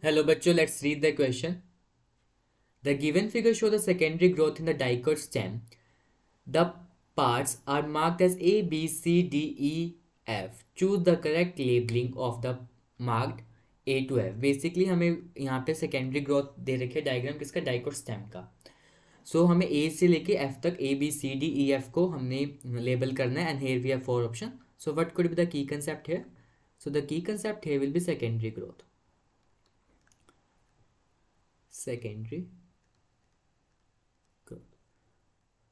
Hello, bachcho. Let's read the question. The given figure shows the secondary growth in the dicot stem. The parts are marked as A, B, C, D, E, F. Choose the correct labeling of the marked A to F. Basically हमें यहाँ पे secondary growth दे रखी है diagram किसका dicot stem का. सो हमें ए से लेके एफ तक A B C D E F को हमने लेबल करना है and here we have four option. So what could be the key concept here. So the key concept here will be secondary growth. Secondary growth.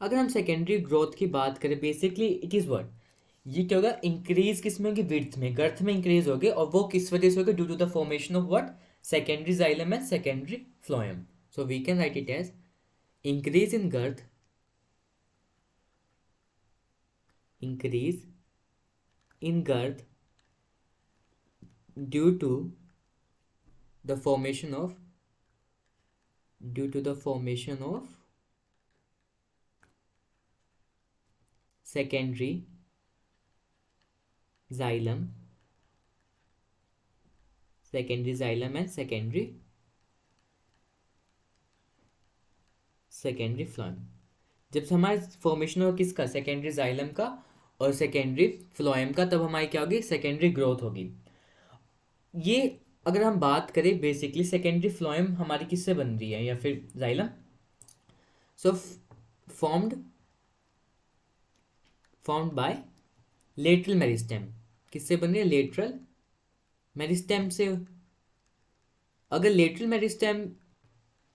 अगर हम secondary growth की बात करें basically it is what ये क्या होगा increase किस में होगी विड्थ में गर्थ में इंक्रीज होगी और वो किस वजह से होगी due to the formation of what secondary xylem and secondary phloem. So we can write it as increase in girth due to the formation of secondary xylem and secondary phloem. जब हमारे formation हो किसका secondary xylem का और secondary phloem का तब हमारी क्या होगी सेकेंडरी ग्रोथ होगी. ये अगर हम बात करें बेसिकली सेकेंडरी फ्लोएम हमारी किससे बन रही है या फिर xylem. So formed by lateral meristem. किससे बन रही है लेटरल मेरिस्टेम से. अगर लेटरल मेरिस्टेम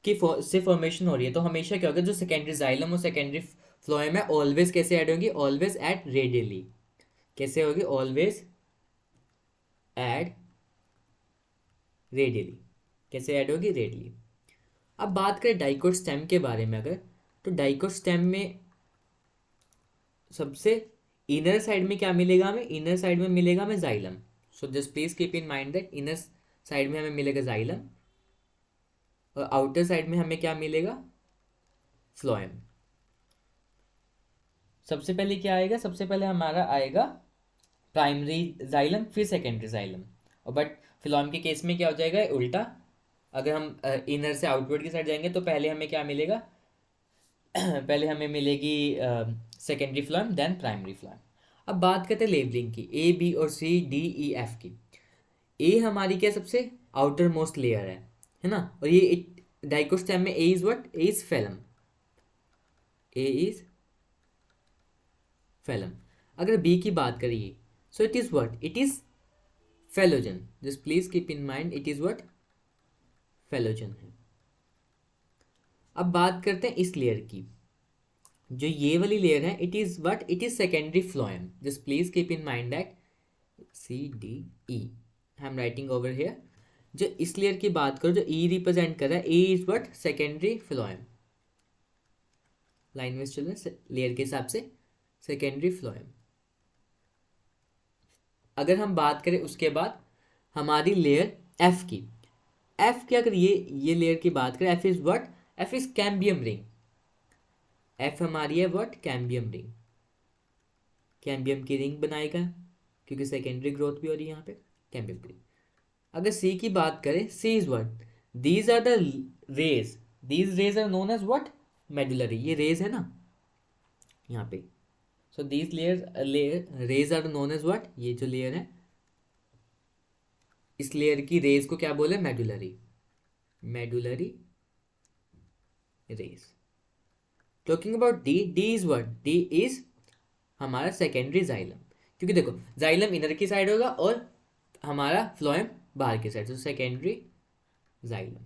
से फॉर्मेशन हो रही है तो हमेशा क्या होगा जो सेकेंडरी जाइलम और सेकेंडरी फ्लोएम है ऑलवेज कैसे ऐड होंगी ऑलवेज एट रेडियली. कैसे होगी ऑलवेज ऐड रेडियली. कैसे ऐड होगी रेडियली. अब बात करें डाइकोट स्टेम के बारे में अगर तो डाइकोट स्टेम में सबसे इनर साइड में क्या मिलेगा हमें इनर साइड में मिलेगा हमें xylem. So just please keep in mind that inner side में हमें मिलेगा जाइलम और आउटर साइड में हमें क्या मिलेगा फ्लोएम. सबसे पहले क्या आएगा सबसे पहले हमारा आएगा प्राइमरी जाइलम फिर सेकेंडरी जाइलम. और बट फ्लोएम के केस में क्या हो जाएगा उल्टा. अगर हम इनर से आउटवर्ड की साइड जाएंगे तो पहले हमें क्या मिलेगा पहले हमें मिलेगी secondary phloem then primary phloem. अब बात करते हैं लेबलिंग की ए बी और सी डी ई एफ की. ए हमारी क्या सबसे आउटर मोस्ट लेयर है ना. और ये डाइकोट स्टेम में A is what A is phellem. A is phellem. अगर बी की बात करिए so it is what it is phellogen. Just please keep in mind it is what phellogen है. अब बात करते हैं इस लेयर की. जो ये वाली लेयर है it is what it is secondary phloem. Just please keep in mind that C D E I am writing over here. जो इस लेयर की बात करो जो ई रिप्रेजेंट कर रहा है A is what secondary phloem. Line में चल रहा है लेयर के हिसाब से सेकेंडरी फ्लोएम. अगर हम बात करें उसके बाद हमारी लेयर एफ की. एफ की अगर ये लेयर की बात करें F is what F is cambium ring. F हमारी है व्हाट कैम्बियम रिंग. कैम्बियम की रिंग बनाएगा क्योंकि सेकेंडरी ग्रोथ भी हो रही है यहाँ पे कैम्बियम की रिंग. अगर सी की बात करें C is what these are the rays. These rays are known as what medullary. ये रेज है ना यहाँ पे. So these layer rays are known as what ये जो लेयर है इस लेयर की रेज को क्या बोले medullary rays. Talking about D D is what D is हमारा सेकेंडरी जाइलम. क्योंकि देखो जाइलम इनर की साइड होगा और हमारा फ्लोएम बाहर की साइड. तो सेकेंडरी जाइलम.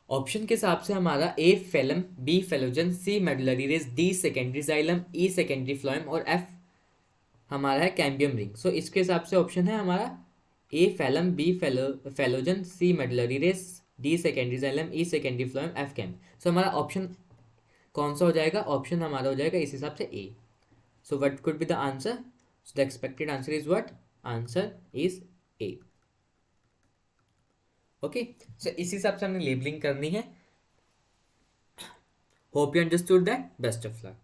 ऑप्शन के हिसाब से हमारा A phellem B phellogen C medullary rays D secondary xylem E secondary phloem और एफ हमारा है कैम्बियम रिंग. सो इसके हिसाब से ऑप्शन है हमारा A phellem B phellogen C medullary rays D secondary xylem E secondary phloem F cam. So हमारा option कौन सा हो जाएगा ऑप्शन हमारा हो जाएगा इस हिसाब से A. So what could be the answer. So the expected answer is what? Answer is A. Okay. So इसी हिसाब से हमने लेबलिंग करनी है. Hope you understood that. Best of luck.